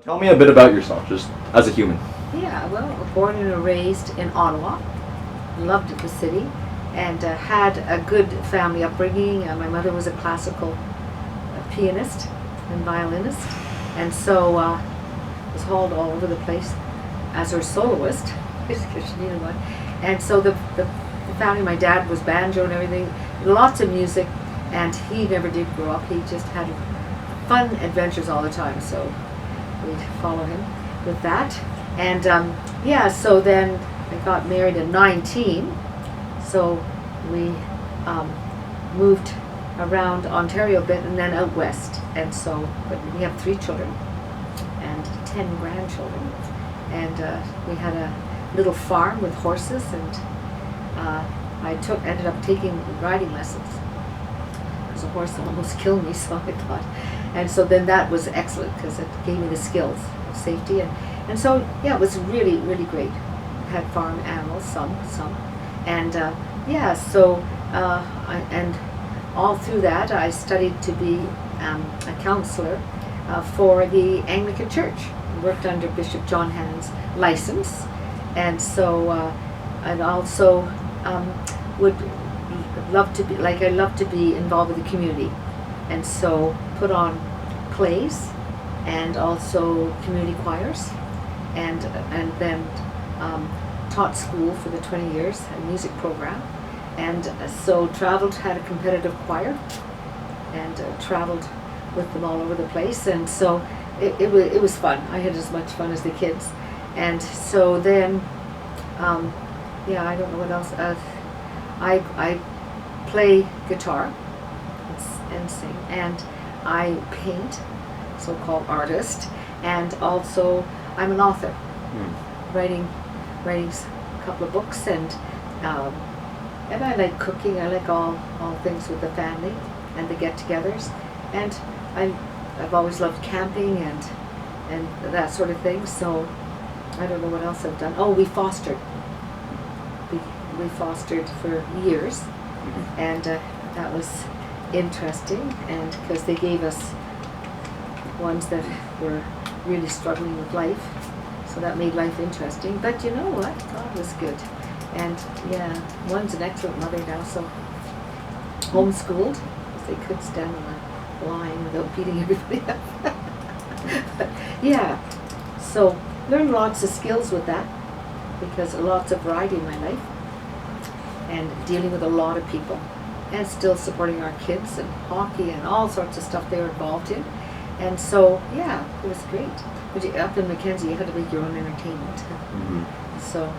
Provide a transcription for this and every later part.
Tell me a bit about yourself, just as a human. Yeah, well, born and raised in Ottawa, loved the city, and had a good family upbringing. My mother was a classical pianist and violinist, and so was hauled all over the place as her soloist, because she needed one. And so the family, my dad was banjo and everything, lots of music, and he never did grow up. He just had fun adventures all the time, so we'd follow him with that. And yeah, so then I got married at 19, so we moved around Ontario a bit and then out west. And so, but we have 3 children and 10 grandchildren. And we had a little farm with horses, and I ended up taking riding lessons because a horse almost killed me, so I thought. And so then that was excellent because it gave me the skills of safety. And so, yeah, it was really, really great. I had farm animals, some. And yeah, so, and all through that, I studied to be a counselor for the Anglican Church. I worked under Bishop John Hannon's license. And so, and also would love to be, I love to be involved with the community. And so put on plays and also community choirs, and then taught school for the 20 years, a music program, and so traveled, had a competitive choir, and traveled with them all over the place, and so it was fun. I had as much fun as the kids. And so then yeah, I don't know what else. I play guitar and sing, and I paint, so-called artist, and also I'm an author, writing a couple of books, and I like cooking. I like all things with the family and the get-togethers, and I've always loved camping and that sort of thing. So I don't know what else I've done. Oh, we fostered. We fostered for years, and that was interesting, and because they gave us ones that were really struggling with life, so that made life interesting. But you know what? God was good. And yeah, one's an excellent mother now, so homeschooled, because they could stand on a line without beating everybody up. But yeah, so learned lots of skills with that, because lots of variety in my life, and dealing with a lot of people, and still supporting our kids and hockey and all sorts of stuff they were involved in. And so, yeah, it was great. But up in Mackenzie, you had to make your own entertainment. So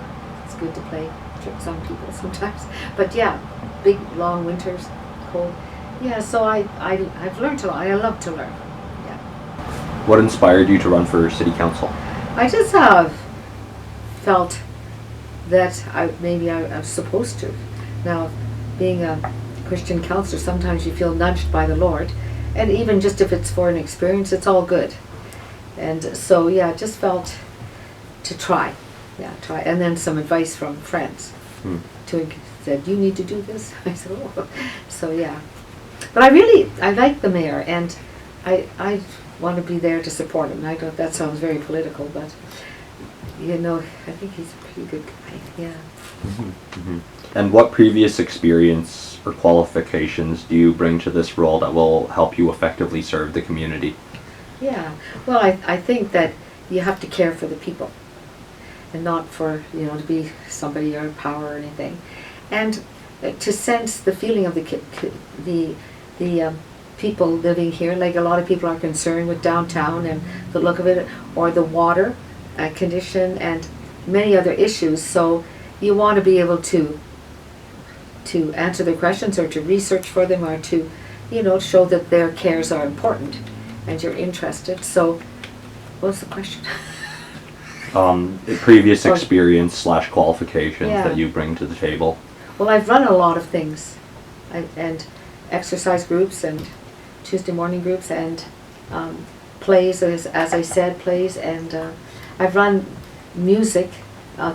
it's good to play tricks on people sometimes. But yeah, big, long winters, cold. Yeah, so I've learned a lot. I love to learn. Yeah. What inspired you to run for city council? I just felt that I was supposed to. Now, being a Christian counselor, sometimes you feel nudged by the Lord, and even just if it's for an experience, it's all good. And so, yeah, just felt to try. Yeah, try. And then some advice from friends said, you need to do this. I said, oh. So, yeah. But I like the mayor, and I want to be there to support him. I don't, that sounds very political, but you know, I think he's a pretty good guy. Yeah. And what previous experience or qualifications do you bring to this role that will help you effectively serve the community? Yeah. Well, I think that you have to care for the people, and not for, to be somebody or power or anything, and to sense the feeling of the people living here. Like a lot of people are concerned with downtown and the look of it, or the water condition and many other issues. So you want to be able to answer their questions, or to research for them, or to show that their cares are important and you're interested. So what's the question? Previous experience / qualifications that you bring to the table. Well, I've run a lot of things, and exercise groups and Tuesday morning groups and plays, as I said, plays, and I've run music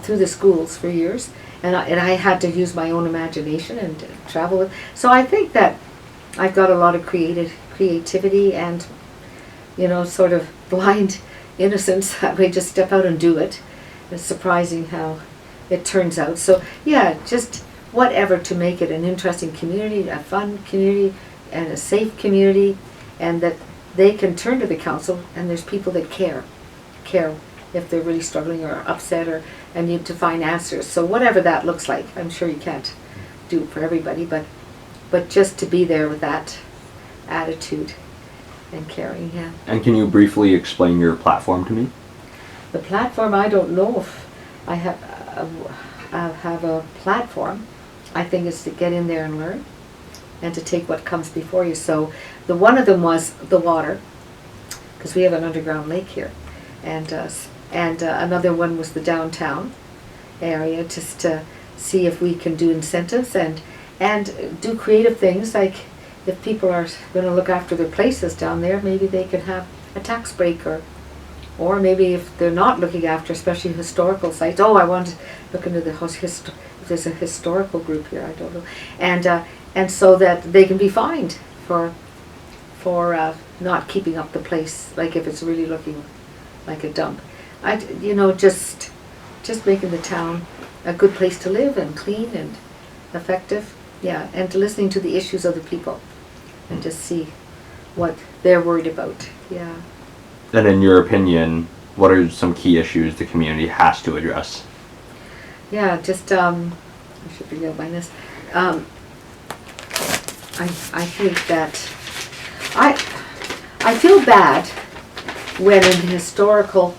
through the schools for years, and I had to use my own imagination and travel with. So I think that I've got a lot of creativity and sort of blind innocence that we just step out and do it. It's surprising how it turns out. So yeah, just whatever to make it an interesting community, a fun community, and a safe community, and that they can turn to the council and there's people that care if they're really struggling or upset or and need to find answers. So whatever that looks like, I'm sure you can't do it for everybody, but just to be there with that attitude and caring, yeah. And can you briefly explain your platform to me? The platform, I don't know if I have a platform. I think it's to get in there and learn and to take what comes before you. So one of them was the water, because we have an underground lake here, and another one was the downtown area, just to see if we can do incentives and do creative things, like if people are going to look after their places down there, maybe they can have a tax break, or maybe if they're not looking after, especially historical sites. Oh, I want to look into the if there's a historical group here, I don't know, and so that they can be fined for not keeping up the place, like if it's really looking like a dump. Just making the town a good place to live and clean and effective, yeah, and listening to the issues of the people and just see what they're worried about, yeah. And in your opinion, what are some key issues the community has to address? Yeah, just I should be by this. I think that I feel bad when an historical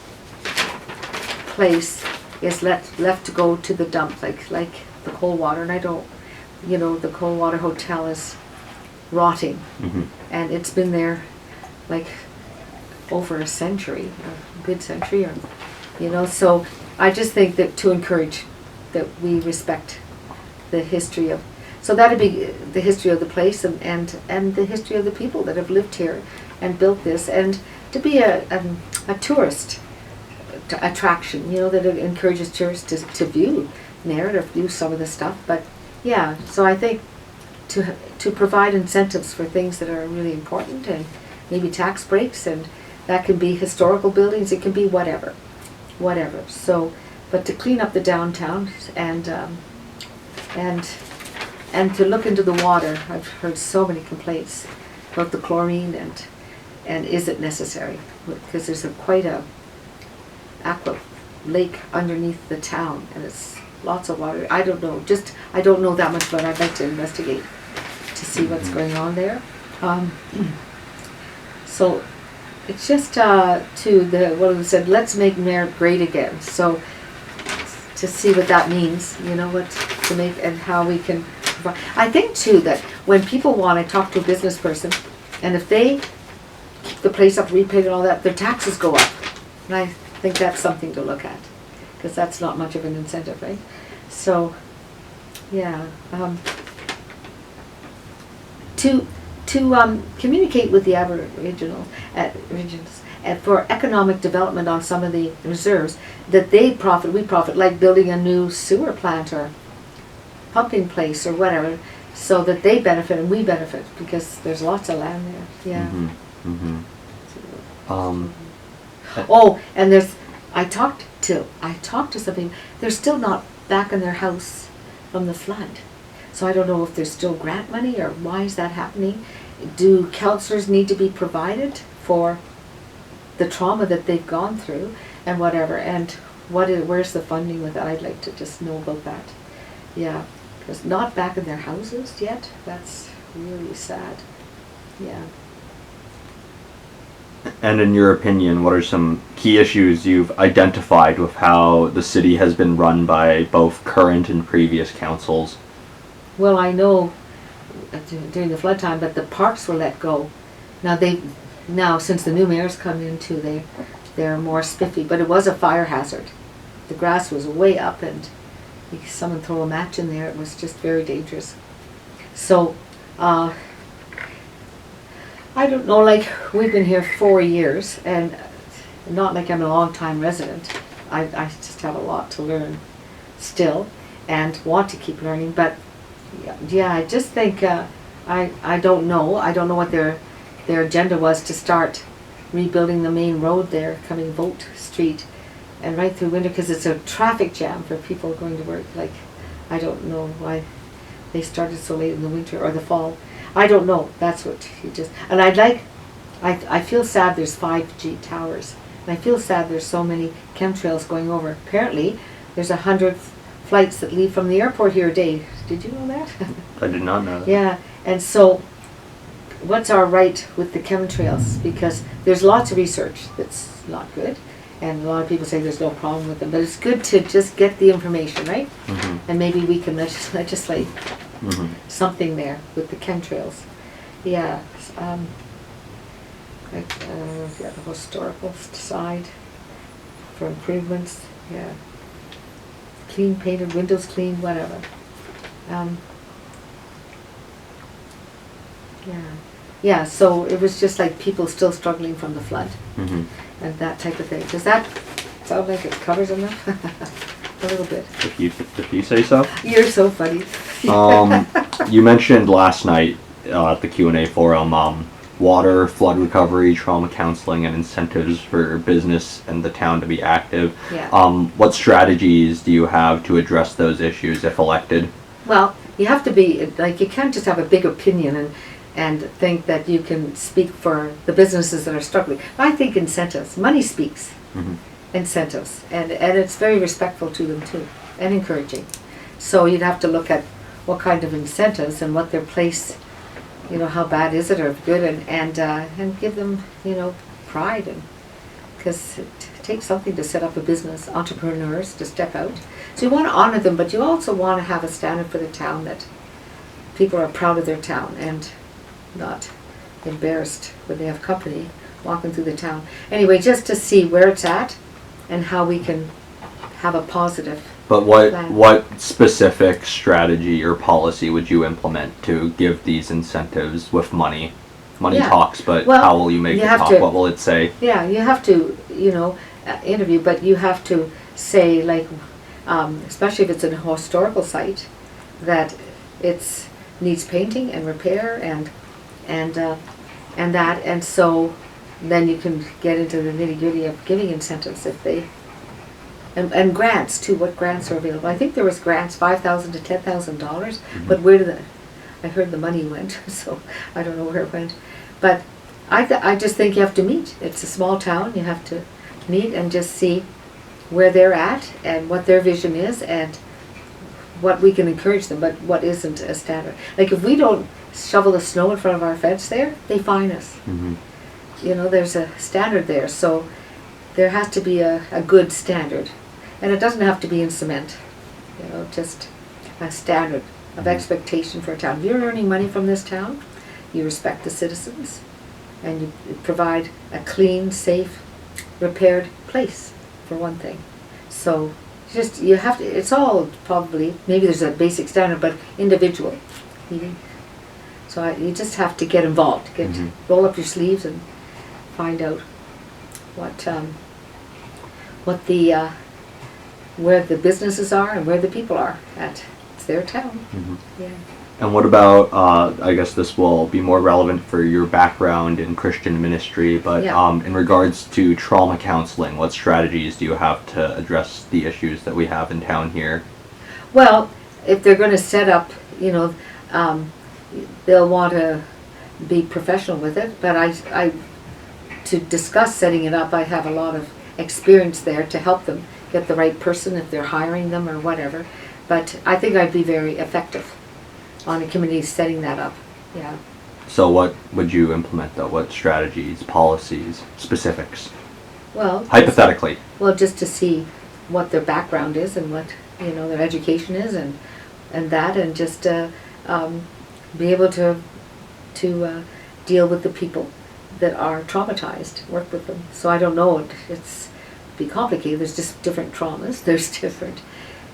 place is left to go to the dump, like the Coldwater, and I don't, the Coldwater Hotel is rotting, and it's been there like over a century, a good century, or so I just think that to encourage that we respect the history of, so that'd be the history of the place and the history of the people that have lived here and built this, and to be a tourist attraction, that it encourages tourists to view narrative, view some of the stuff. But yeah, so I think to provide incentives for things that are really important, and maybe tax breaks, and that can be historical buildings, it can be whatever. So, but to clean up the downtown and to look into the water. I've heard so many complaints about the chlorine and is it necessary? Because there's quite a aqua lake underneath the town, and it's lots of water. I don't know, I don't know that much, but I'd like to investigate to see what's going on there. So it's just to the what was said, let's make Merritt great again. So to see what that means, what to make and how we can provide. I think too that when people want to talk to a business person, and if they keep the place up, repaint and all that, their taxes go up. And I think that's something to look at, because that's not much of an incentive, right? So, yeah, to communicate with the Aboriginals and for economic development on some of the reserves, that they profit, we profit, like building a new sewer plant or pumping place or whatever, so that they benefit and we benefit, because there's lots of land there. Yeah. Oh, and I talked to some people. They're still not back in their house from the flood, so I don't know if there's still grant money or why is that happening. Do counselors need to be provided for the trauma that they've gone through and whatever? And where's the funding with that? I'd like to just know about that. Yeah, because not back in their houses yet. That's really sad. Yeah. And in your opinion, what are some key issues you've identified with how the city has been run by both current and previous councils? Well, I know during the flood time, but the parks were let go. Now since the new mayor's come in too, they're more spiffy. But it was a fire hazard. The grass was way up, and someone threw a match in there. It was just very dangerous. So. I don't know, like, we've been here 4 years, and not like I'm a long-time resident. I just have a lot to learn still, and want to keep learning, but yeah, I just think, I don't know what their agenda was to start rebuilding the main road there, coming Vote Street, and right through winter, because it's a traffic jam for people going to work. Like, I don't know why they started so late in the winter or the fall. I don't know. That's what you just. And I feel sad there's 5G towers. And I feel sad there's so many chemtrails going over. Apparently, there's 100 flights that leave from the airport here a day. Did you know that? I did not know that. Yeah, and so what's our right with the chemtrails? Because there's lots of research that's not good, and a lot of people say there's no problem with them, but it's good to just get the information, right? Mm-hmm. And maybe we can legislate Mm-hmm. something there with the chemtrails. Yeah, the historical side for improvements, yeah. Clean painted, windows clean, whatever. Yeah, so it was just like people still struggling from the flood Mm-hmm. and that type of thing. Does that sound like it covers enough? A little bit. If you say so. You're so funny. You mentioned last night at the Q&A forum water, flood recovery, trauma counseling, and incentives for business and the town to be active. Yeah. What strategies do you have to address those issues if elected? Well, you have to be, like, you can't just have a big opinion and think that you can speak for the businesses that are struggling. I think incentives. Money speaks. Mm-hmm. Incentives. And it's very respectful to them too, and encouraging. So you'd have to look at what kind of incentives and what their place, you know, how bad is it or good, and give them, you know, pride, and because it takes something to set up a business, entrepreneurs to step out. So you want to honor them, but you also want to have a standard for the town that people are proud of their town and not embarrassed when they have company walking through the town. Anyway, just to see where it's at and how we can have a positive. But plan. what specific strategy or policy would you implement to give these incentives with money? Money Yeah. talks, but Well, how will you make you it have talk? to- What will it say? Yeah, you have to, you know, interview, but you have to say, like, especially if it's a historical site, that it's needs painting and repair and that, and so then you can get into the nitty-gritty of giving incentives if they, and grants too. What grants are available? I think there was grants $5,000 to $10,000, Mm-hmm. but where did I heard the money went, so I don't know where it went. But I just think you have to meet. It's a small town. You have to meet and just see where they're at and what their vision is and what we can encourage them, but what isn't a standard. Like if we don't shovel the snow in front of our fence there, they fine us. Mm-hmm. You know, there's a standard there, so there has to be a good standard. And it doesn't have to be in cement, you know, just a standard of expectation for a town. If you're earning money from this town, you respect the citizens, and you provide a clean, safe, repaired place, for one thing. So just, you have to, it's all probably, maybe there's a basic standard, but individual. So you just have to get involved, roll up your sleeves and find out what the where the businesses are and where the people are at. It's their town. Mm-hmm. Yeah. And what about, I guess this will be more relevant for your background in Christian ministry, but Yeah. In regards to trauma counseling, what strategies do you have to address the issues that we have in town here? Well, if they're going to set up, you know, they'll want to be professional with it, but I to discuss setting it up, I have a lot of experience there to help them get the right person if they're hiring them or whatever. But I think I'd be very effective on a committee setting that up. Yeah. So what would you implement though? What strategies, policies, specifics? Well, Hypothetically. well, just to see what their background is and what, you know, their education is and that, and just be able to deal with the people that are traumatized, work with them. So I don't know, it's be complicated. There's just different traumas. There's different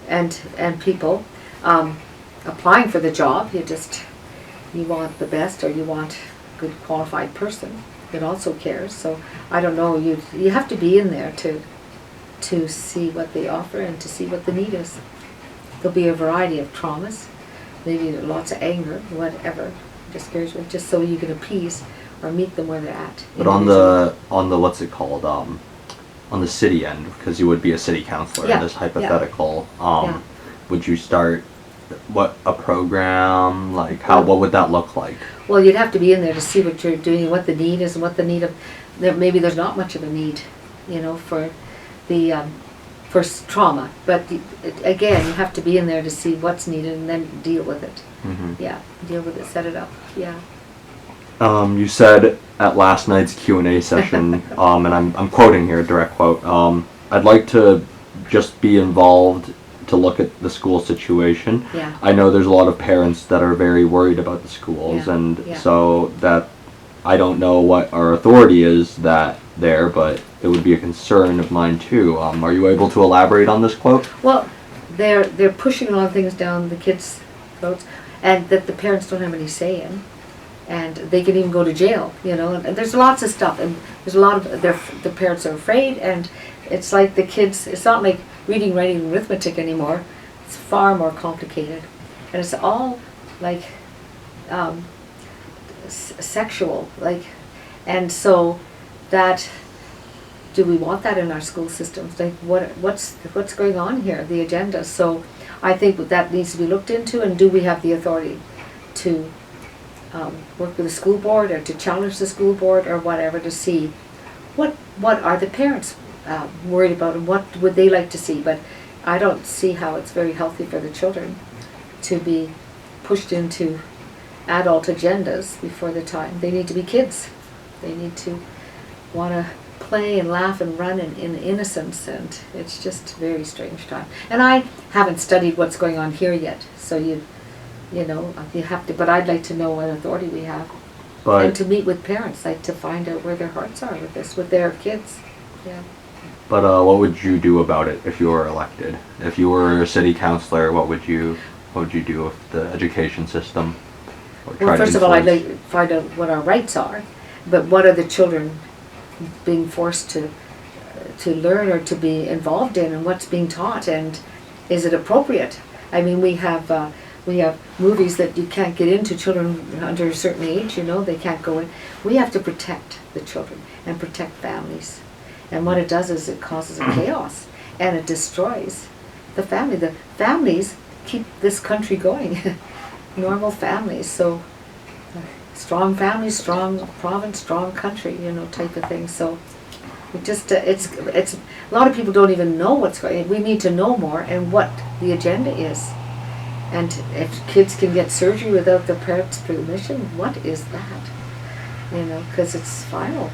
and people applying for the job. You want the best, or you want a good qualified person that also cares. So I don't know. You have to be in there to see what they offer and to see what the need is. There'll be a variety of traumas, maybe lots of anger, whatever, discouragement, just so you can appease or meet them where they're at. But on the what's it called? On the city end, because you would be a city councillor in this hypothetical. Yeah. Would you start a program, like how? What would that look like? Well, you'd have to be in there to see what you're doing, what the need is, and what the need of. Maybe there's not much of a need, for the for trauma. But again, you have to be in there to see what's needed and then deal with it. Mm-hmm. Yeah, deal with it, set it up. Yeah. You said at last night's Q&A session, and I'm quoting here, direct quote. I'd like to just be involved to look at the school situation. Yeah. I know there's a lot of parents that are very worried about the schools, so that I don't know what our authority is there, but it would be a concern of mine too. Are you able to elaborate on this quote? Well, they're pushing a lot of things down the kids' throats, and that the parents don't have any say in, and they can even go to jail. And there's lots of stuff, and there's a lot of the parents are afraid, and it's like the kids. It's not like reading, writing, arithmetic anymore. It's far more complicated, and it's all like sexual, and so that. Do we want that in our school systems? Like what's going on here? The agenda. So I think that needs to be looked into, and do we have the authority to work with the school board or to challenge the school board or whatever to see what are the parents worried about and what would they like to see. But I don't see how it's very healthy for the children to be pushed into adult agendas before the time. They need to be kids. They need to want to play and laugh and run in innocence, and it's just a very strange time. And I haven't studied what's going on here yet, so you have to, but I'd like to know what authority we have, and to meet with parents, like to find out where their hearts are with this, with their kids. Yeah. But what would you do about it if you were elected? If you were a city councillor, what would you do with the education system? Well, first of all, I'd like to find out what our rights are, but what are the children being forced to learn or to be involved in, and what's being taught, and is it appropriate? I mean, we have movies that you can't get into. Children under a certain age, they can't go in. We have to protect the children and protect families, and what it does is it causes a chaos, and it destroys the family. The families keep this country going. Normal families. So strong families, strong province, strong country, type of thing. So it just it's a lot of people don't even know what's going on. We need to know more and what the agenda is. And if kids can get surgery without their parents' permission, what is that? Because it's final.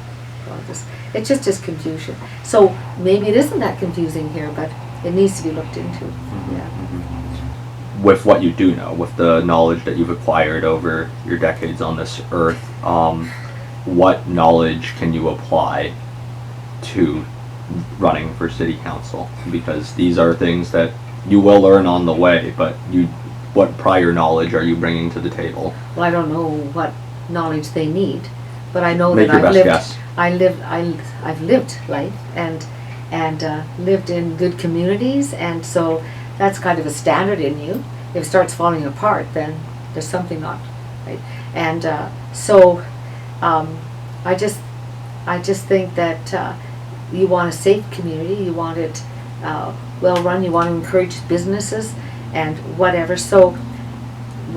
It just is confusion. So maybe it isn't that confusing here, but it needs to be looked into. Mm-hmm. Yeah. With what you do know, with the knowledge that you've acquired over your decades on this earth, what knowledge can you apply to running for city council? Because these are things that you will learn on the way, but what prior knowledge are you bringing to the table? Well, I don't know what knowledge they need, but I know Make that your best guess. I've lived life and lived in good communities, and so that's kind of a standard in you. If it starts falling apart, then there's something not right. And so I just think that you want a safe community. You want it well run. You want to encourage businesses and whatever. So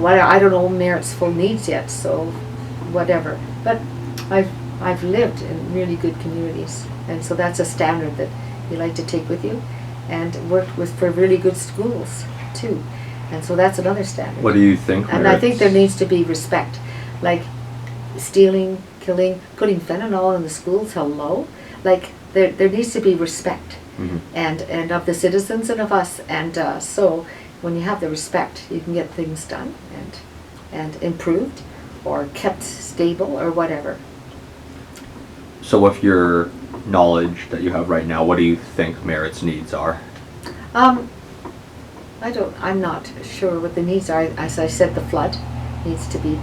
I don't know Merritt's full needs yet. So whatever. But I've lived in really good communities, and so that's a standard that you like to take with you, and worked for really good schools too. And so that's another standard. What do you think? And I think there needs to be respect. Like stealing, killing, putting fentanyl in the schools, hello? Like there needs to be respect. Mm-hmm. and of the citizens and of us. And so when you have the respect, you can get things done and improved or kept stable or whatever. So with your knowledge that you have right now, what do you think Merritt's needs are? I'm not sure what the needs are. As I said, the flood needs to be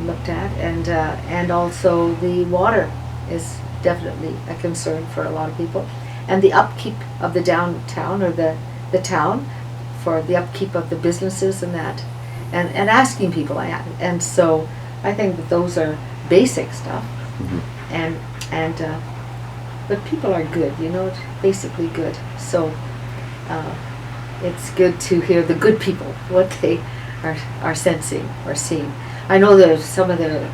looked at, and also the water is definitely a concern for a lot of people, and the upkeep of the downtown or the town, for the upkeep of the businesses and that, and asking people and so I think that those are basic stuff. and but people are good, you know, basically good. So it's good to hear the good people, what they are sensing or seeing. I know that some of the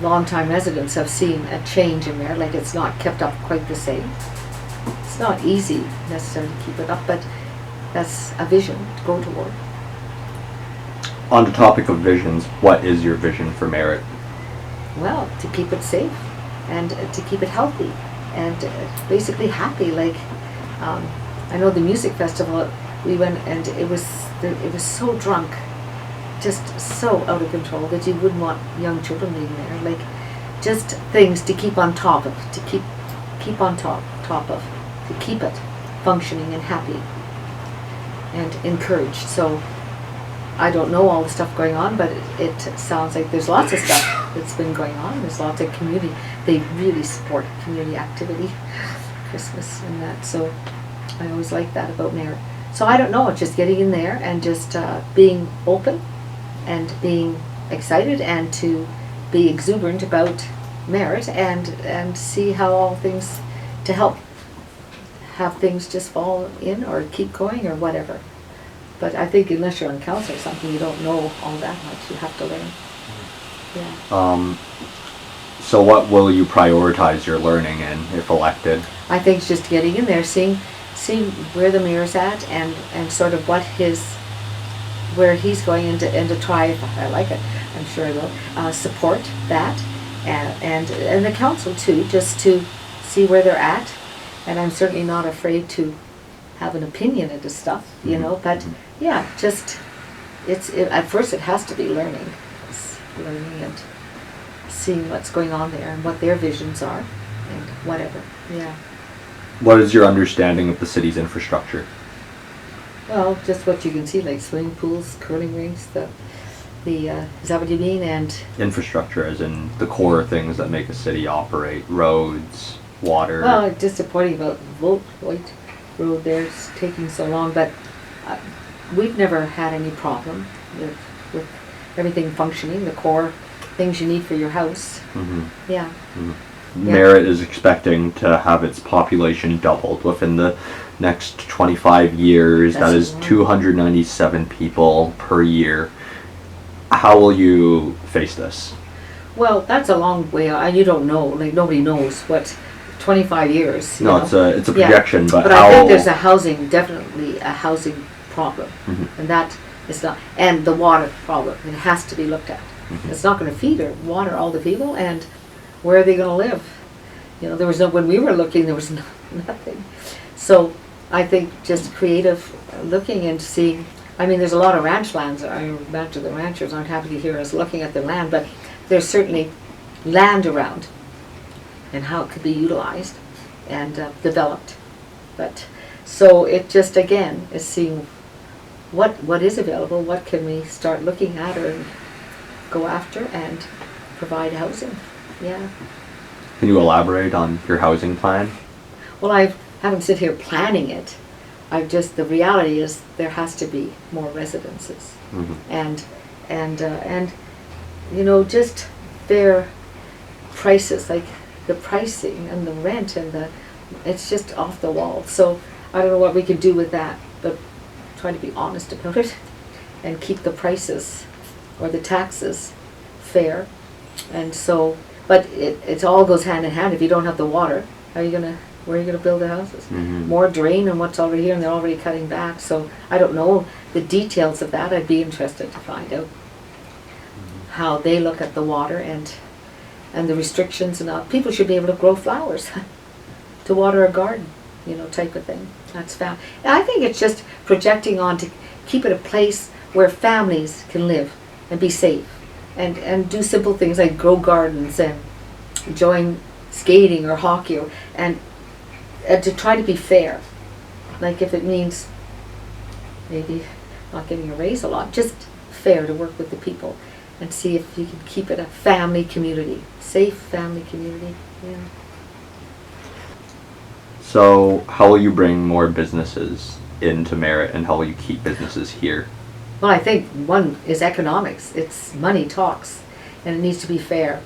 long-time residents have seen a change in there, like it's not kept up quite the same. It's not easy necessarily to keep it up, but that's a vision to go toward. On the topic of visions, what is your vision for Merritt? Well, to keep it safe and to keep it healthy and basically happy. Like I know the music festival, we went and it was so drunk, just so out of control that you wouldn't want young children being there. Like just things to keep on top of, to keep on top of, to keep it functioning and happy and encouraged. So I don't know all the stuff going on, but it sounds like there's lots of stuff that's been going on. There's lots of community. They really support community activity, Christmas and that. So I always like that about Merritt. So I don't know, it's just getting in there and just being open and being excited and to be exuberant about Merritt and see how all things, to help have things just fall in or keep going or whatever. But I think unless you're on council or something, you don't know all that much. You have to learn. Yeah. So what will you prioritize your learning in if elected? I think it's just getting in there, seeing where the mayor's at and sort of where he's going and to try, if I like it, I'm sure I will, support that and the council too, just to see where they're at. And I'm certainly not afraid to have an opinion into stuff, you know, but yeah, just at first it has to be learning. It's learning and seeing what's going on there and what their visions are and whatever. Yeah. What is your understanding of the city's infrastructure? Well, just what you can see, like swimming pools, curling rinks, the is that what you mean? And infrastructure as in the core things that make a city operate, roads, water. Well, disappointing about White Road there's taking so long, but we've never had any problem with everything functioning, the core things you need for your house. Yeah. Merritt is expecting to have its population doubled within the next 25 years. That is 297 people per year. How will you face this? Well, that's a long way out. You don't know. Like nobody knows what 25 years. No, know? It's a projection, but how... I think there's definitely a housing problem, and that is not, and the water problem. It has to be looked at. It's not going to feed or water all the people, and where are they going to live? You know, there was no, when we were looking, there was nothing. So I think just creative looking and seeing. I mean, there's a lot of ranch lands. I imagine the ranchers aren't happy to hear us looking at their land, but there's certainly land around and how it could be utilized and developed. But so it just again is seeing what is available, what can we start looking at or go after and provide housing. Yeah. Can you elaborate on your housing plan? Well, I haven't sit here planning it. The reality is there has to be more residences, and you know, just fair prices, like the pricing and the rent and it's just off the wall. So I don't know what we can do with that, but try to be honest about it and keep the prices or the taxes fair. And so, but it all goes hand in hand. If you don't have the water, where are you gonna build the houses? More drain on what's already here, and they're already cutting back. So I don't know the details of that. I'd be interested to find out how they look at the water and the restrictions and all. People should be able to grow flowers, to water a garden, you know, type of thing. That's found. I think it's just projecting on to keep it a place where families can live and be safe, and do simple things like grow gardens and join skating or hockey, and to try to be fair. Like if it means maybe not getting a raise a lot, just fair to work with the people and see if you can keep it a family community, safe family community. Yeah. So how will you bring more businesses into Merritt, and how will you keep businesses here? Well, I think one is economics. It's money talks, and it needs to be fair,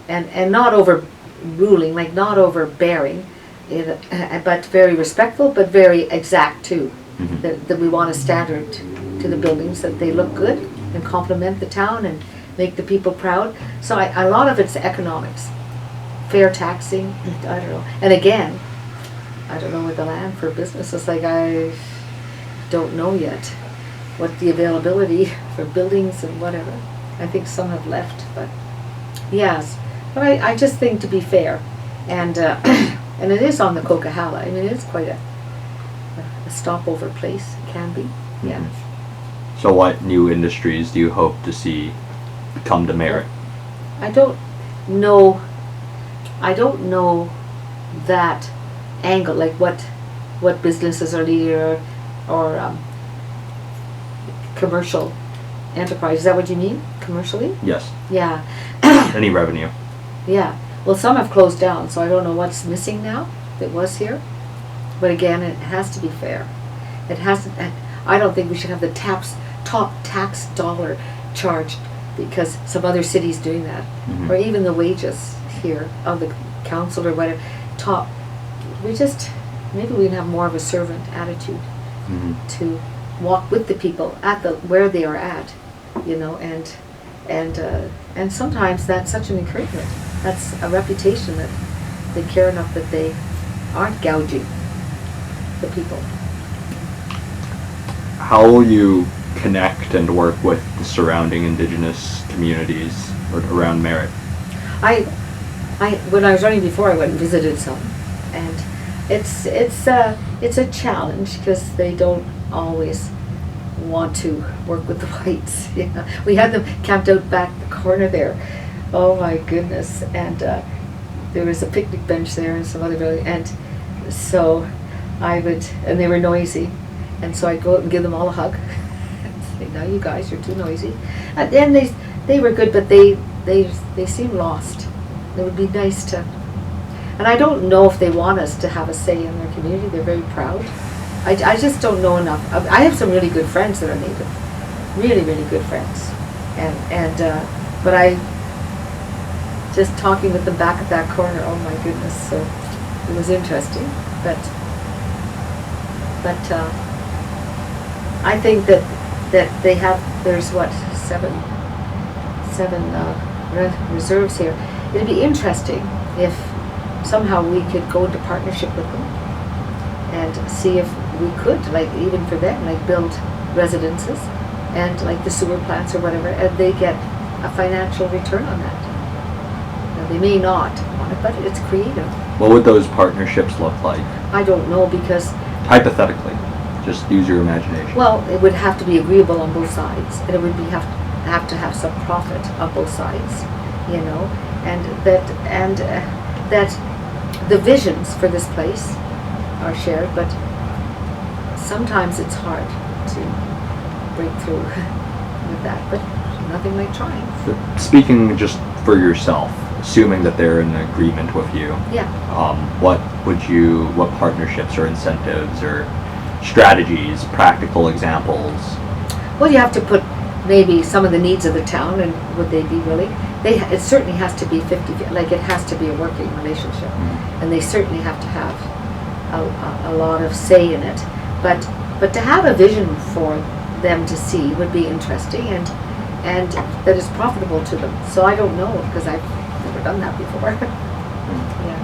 and not over ruling, like not overbearing, but very respectful, but very exact too. That we want a standard to the buildings, that they look good and complement the town and make the people proud. So a lot of it's economics, fair taxing, I don't know. And again, I don't know with the land for business. It's like I don't know yet what the availability for buildings and whatever. I think some have left, but yes. But I just think to be fair, and and it is on the Coquihalla. I mean, it's quite a stopover place. It can be, yeah. So what new industries do you hope to see come to Merritt? I don't know that angle, like what businesses are leader or commercial enterprise. Is that what you mean? Commercially? Yes. Yeah. Any revenue? Yeah. Well, some have closed down, so I don't know what's missing now that was here. But again, it has to be fair. It has to, I don't think we should have the top tax dollar charged because some other city's doing that. Or even the wages here of the council or whatever, top. Maybe we can have more of a servant attitude to walk with the people at where they are at, you know, and sometimes that's such an encouragement. That's a reputation that they care enough that they aren't gouging the people. How will you connect and work with the surrounding Indigenous communities around Merritt? When I was running before, I went and visited some, and it's a challenge because they don't always want to work with the whites. You know? We had them camped out back the corner there. Oh my goodness! And there was a picnic bench there and some other and so and they were noisy, and so I'd go out and give them all a hug and say, "Now you guys, you're too noisy." And then they were good, but they seemed lost. It would be nice to, and I don't know if they want us to have a say in their community. They're very proud. I just don't know enough. I have some really good friends that are Native, really good friends, but I just talking with them back at that corner. Oh my goodness! So it was interesting, but I think that they have. There's what seven reserves here. It'd be interesting if somehow we could go into partnership with them and see if we could, like even for them, like build residences and like the sewer plants or whatever, and they get a financial return on that. Now, they may not want it, but it's creative. What would those partnerships look like? I don't know because... Hypothetically, just use your imagination. Well, it would have to be agreeable on both sides, and it would have to have some profit on both sides, you know, and that the visions for this place are shared, but sometimes it's hard to break through with that, but nothing like trying. But speaking just for yourself, assuming that they're in agreement with you, what partnerships or incentives or strategies, practical examples? Well, you have to put maybe some of the needs of the town, and would they be willing? It certainly has to be 50, like it has to be a working relationship, and they certainly have to have a lot of say in it. But to have a vision for them to see would be interesting, and that is profitable to them. So I don't know, because I've never done that before. Yeah.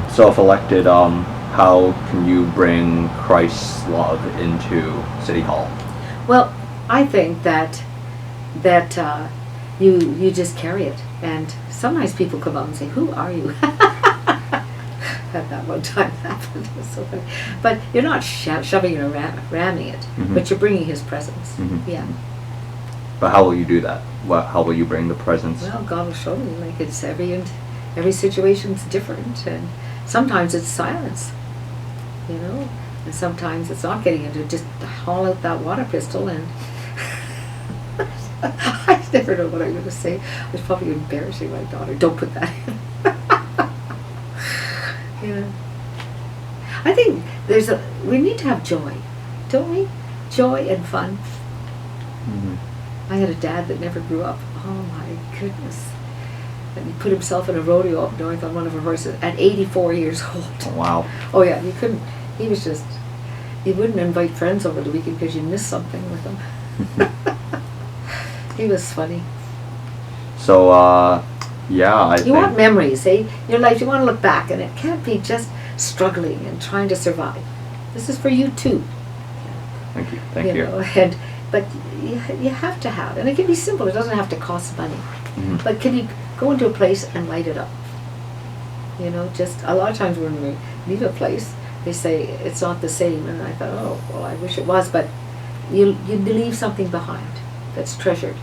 So if elected, how can you bring Christ's love into City Hall? Well, I think that you just carry it, and sometimes people come up and say, "Who are you?" Had that one time happen. It was so funny. But you're not shoving it or ramming it, but you're bringing His presence. Yeah. But how will you do that? How will you bring the presence? Well, God will show me. Like it's every situation's different, and sometimes it's silence, you know, and sometimes it's not getting into just haul out that water pistol and. I never know what I'm going to say. It's probably embarrassing my daughter. Don't put that in. Yeah. I think we need to have joy, don't we? Joy and fun. I had a dad that never grew up. Oh my goodness. And he put himself in a rodeo up north on one of her horses at 84 years old. Oh, wow. Oh yeah, you couldn't. He was just. You wouldn't invite friends over the weekend because you missed something with him. He was funny. So, yeah, I think... You want memories, eh? Your life, you want to look back, and it can't be just struggling and trying to survive. This is for you too. Thank you. Thank you. Know, but you have to have, and it can be simple. It doesn't have to cost money. Mhm. But can you go into a place and light it up? You know, just a lot of times when we leave a place, they say it's not the same, and I thought, oh, well, I wish it was, but you leave something behind that's treasured,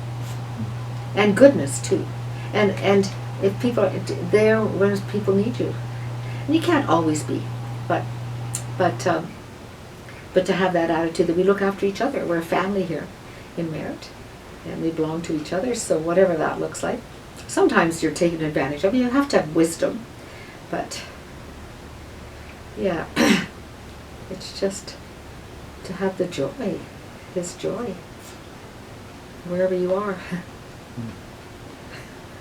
and goodness too, and if people are there when people need you, and you can't always be, but to have that attitude that we look after each other. We're a family here in Merritt, and we belong to each other. So whatever that looks like, sometimes you're taken advantage of. You have to have wisdom, but yeah, it's just to have the joy, His joy, wherever you are.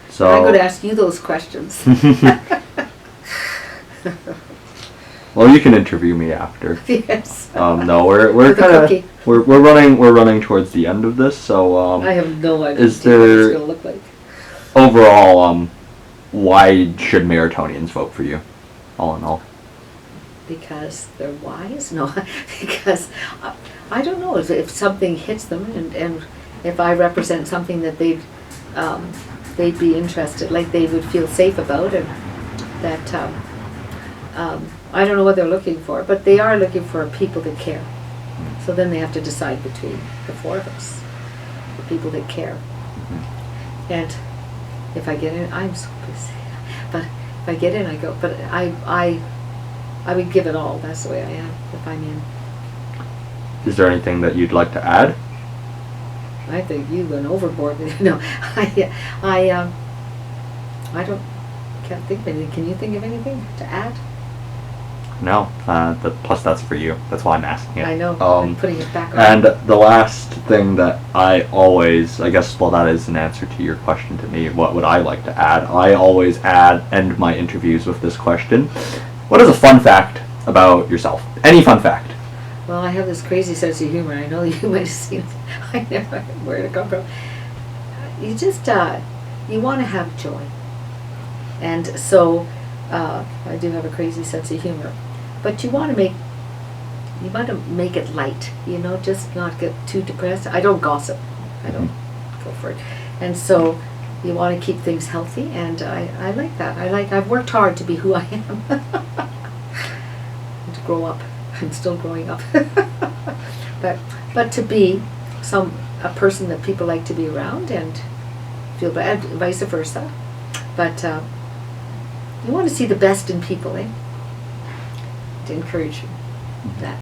So I'm going to ask you those questions. Well, you can interview me after. Yes. No, we're With a kind cookie. of we're running towards the end of this. So I have no idea is what there it's going to look like. overall why should Merrittonians vote for you? All in all. Because they're wise? No, because I don't know if something hits them, and if I represent something that they'd be interested, like they would feel safe about, and that I don't know what they're looking for, but they are looking for people that care. So then they have to decide between the four of us, the people that care. And if I get in, I'm so busy. But if I get in, I go. But I would give it all. That's the way I am if I'm in. Is there anything that you'd like to add? I think you went overboard. No, I can't think of anything. Can you think of anything to add? No. Plus that's for you. That's why I'm asking it. I know. I'm putting it back on. And the last thing that I always, I guess, well, that is an answer to your question to me. What would I like to add? I always end my interviews with this question. What is a fun fact about yourself? Any fun fact? Well, I have this crazy sense of humor. I know you might have seen it. I never know where to come from. You just, you want to have joy. And so, I do have a crazy sense of humor. But you want to make it light, you know, just not get too depressed. I don't gossip. I don't go for it. And so you want to keep things healthy, and I like that. I've worked hard to be who I am. And to grow up. I'm still growing up. but to be a person that people like to be around and feel bad, vice versa. But you want to see the best in people, eh? To encourage that.